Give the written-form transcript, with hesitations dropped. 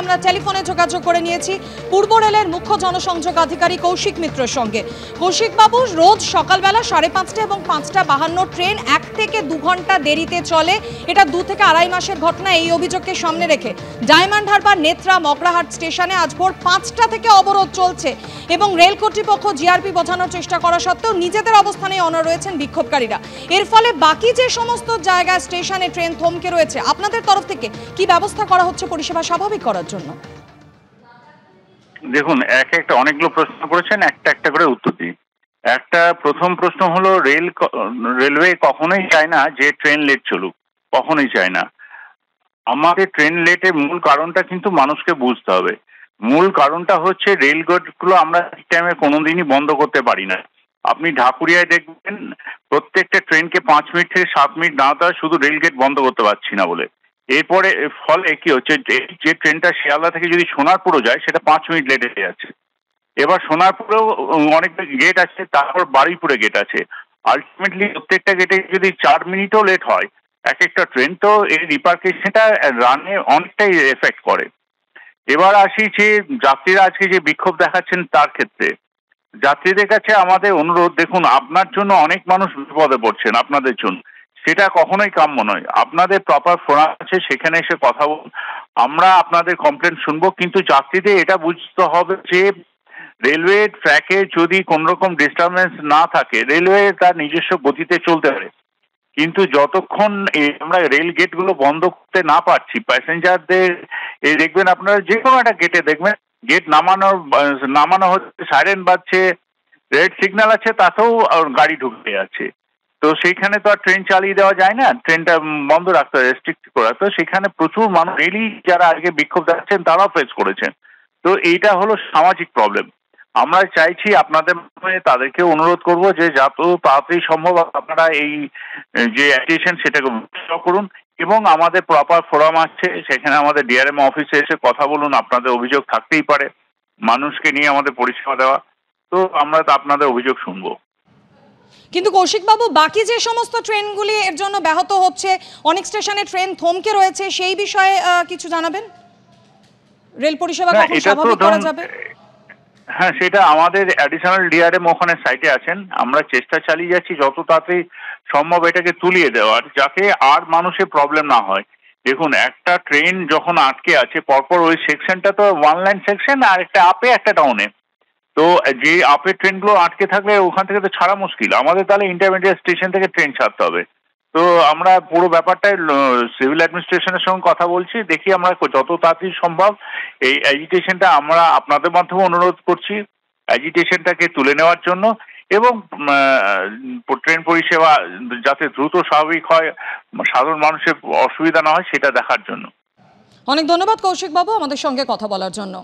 আমরা টেলিফোনে যোগাযোগ করে নিয়েছি পূর্ব রেলের মুখ্য জনসংযোগ আধিকারিক কৌশিক মিত্রের সঙ্গে। কৌশিক বাবু, রোজ সকালবেলা 5:30 এবং 5:52 ট্রেন 1 থেকে 2 ঘন্টা দেরিতে চলে। এটা 2 থেকে আড়াই মাসের ঘটনা। এই অভিযোগকে সামনে রেখে ডায়মন্ড হারবার, নেত্রা, মগরাহাট স্টেশনে আজ ভোর 5টা থেকে অবরোধ চলছে এবং রেল কর্তৃপক্ষ জিআরপি বোঝানোর চেষ্টা করা সত্ত্বেও নিজেদের অবস্থানে অনড় রয়েছেন বিক্ষোভকারীরা। এর ফলে বাকি যে সমস্ত জায়গায় স্টেশনে ট্রেন থমকে রয়েছে, আপনাদের তরফ থেকে কি ব্যবস্থা করা হচ্ছে পরিষেবা স্বাভাবিক করার জন্য? দেখুন, একটা অনেকগুলো প্রশ্ন করেছেন, একটা করে উত্তর দিই। প্রথম প্রশ্ন হলো, রেলওয়ে কখনোই চায় না যে ট্রেন লেট চলুক, কখনোই চায় না। আমাদের ট্রেন লেটের মূল কারণটা কিন্তু মানুষকে বুঝতে হবে। মূল কারণটা হচ্ছে রেলগেটগুলো আমরা ঠিক টাইমে কোনোদিনই বন্ধ করতে পারি না। আপনি ঢাকুরিয়ায় দেখবেন প্রত্যেকটা ট্রেনকে 5 মিনিট থেকে 7 মিনিট দাঁড়াতে হয় শুধু রেলগেট বন্ধ করতে পারছি না বলে। এরপরে ফলে কি হচ্ছে, যে ট্রেনটা শিয়ালদা থেকে যদি সোনারপুরও যায় সেটা 5 মিনিট লেট হয়ে যাচ্ছে। এবার সোনারপুরেও অনেক গেট আছে, তারপর বারুইপুরে গেট আছে। আলটিমেটলি প্রত্যেকটা গেটে যদি 4 মিনিটও লেট হয় এক একটা ট্রেন, তো এই রিপার্কেশনটা রানে অনেকটাই এফেক্ট করে। এবার আসি যে যাত্রীরা আজকে যে বিক্ষোভ দেখাচ্ছেন তার ক্ষেত্রে যাত্রীদের কাছে আমাদের অনুরোধ, দেখুন আপনার জন্য অনেক মানুষ বিপদে পড়ছেন, আপনাদের জন্য সেটা কখনোই কাম্য নয়। আপনাদের প্রপার ফোরাম আছে, সেখানে এসে কথা বলুন, আমরা আপনাদের কমপ্লেন শুনবো। কিন্তু যাত্রীদের এটা বুঝতে হবে যে রেলওয়ে ট্র্যাকে যদি কোন রকম ডিস্টারবেন্স না থাকে, রেলওয়ে তার নিজস্ব গতিতে চলতে পারে। কিন্তু যতক্ষণ আমরা রেল গেটগুলো বন্ধ করতে না পারছি, প্যাসেঞ্জারদের দেখবেন আপনারা যে কোনো একটা গেটে দেখবেন গেট নামানো হচ্ছে, সাইরেন বাজছে, রেড সিগন্যাল আছে, তাতেও গাড়ি ঢুকে যাচ্ছে। তো সেইখানে তো আর ট্রেন চালিয়ে দেওয়া যায় না, ট্রেনটা বন্ধ রাখতে হয়, রেস্ট্রিক্ট করা। তো সেখানে প্রচুর মানুষ রেলি যারা আগে বিক্ষোভ দেখাচ্ছেন তারাও ফেস করেছেন। তো এইটা হলো সামাজিক প্রবলেম। আমরা চাইছি আপনাদের মাধ্যমে তাদেরকে অনুরোধ করব যে যত তাড়াতাড়ি সম্ভব আপনারা এই যে অ্যাজিটেশন সেটাকে করুন এবং আমাদের প্রপার ফোরাম আছে, সেখানে আমাদের ডিআরএম অফিসে এসে কথা বলুন। আপনাদের অভিযোগ থাকতেই পারে, মানুষকে নিয়ে আমাদের পরিষেবা দেওয়া, তো আমরা তো আপনাদের অভিযোগ শুনবো। কিন্তু কৌশিক বাবু, বাকি যে সমস্ত ট্রেনগুলি এর জন্য ব্যাহত হচ্ছে, অনেক স্টেশনে ট্রেন থমকে রয়েছে, সেই বিষয়ে কিছু জানাবেন? রেল পরিষেবা কখন স্বাভাবিক করা যাবে? হ্যাঁ, সেটা আমাদের অ্যাডিশনাল ডিআরএম ওখানে সাইটে আছেন। আমরা চেষ্টা চালিয়ে যাচ্ছি যত তাড়াতাড়ি সম্ভব এটাকে তুলিয়ে দেওয়ার, যাতে আর মানুষের প্রবলেম না হয়। দেখুন, একটা ট্রেন যখন আটকে আছে পরপর ওই সেকশনটা তো ওয়ান লাইন সেকশন, আর একটা আপে একটা ডাউনে। তো যে আপের ট্রেনগুলো আটকে থাকলে ওখান থেকে তো ছাড়া মুশকিল, আমাদের তাহলে ইন্টারমিডিয়েট স্টেশন থেকে ট্রেন ছাড়তে হবে। তো আমরা পুরো ব্যাপারটাই সিভিল অ্যাডমিনিস্ট্রেশনের সঙ্গে কথা বলছি, দেখি আমরা যত তাড়াতাড়ি সম্ভব এই অ্যাজিটেশনটা আমরা আপনাদের মাধ্যমে অনুরোধ করছি অ্যাজিটেশনটাকে তুলে নেওয়ার জন্য এবং ট্রেন পরিষেবা যাতে দ্রুত স্বাভাবিক হয়, সাধারণ মানুষের অসুবিধা না হয় সেটা দেখার জন্য। অনেক ধন্যবাদ কৌশিক বাবু আমাদের সঙ্গে কথা বলার জন্য।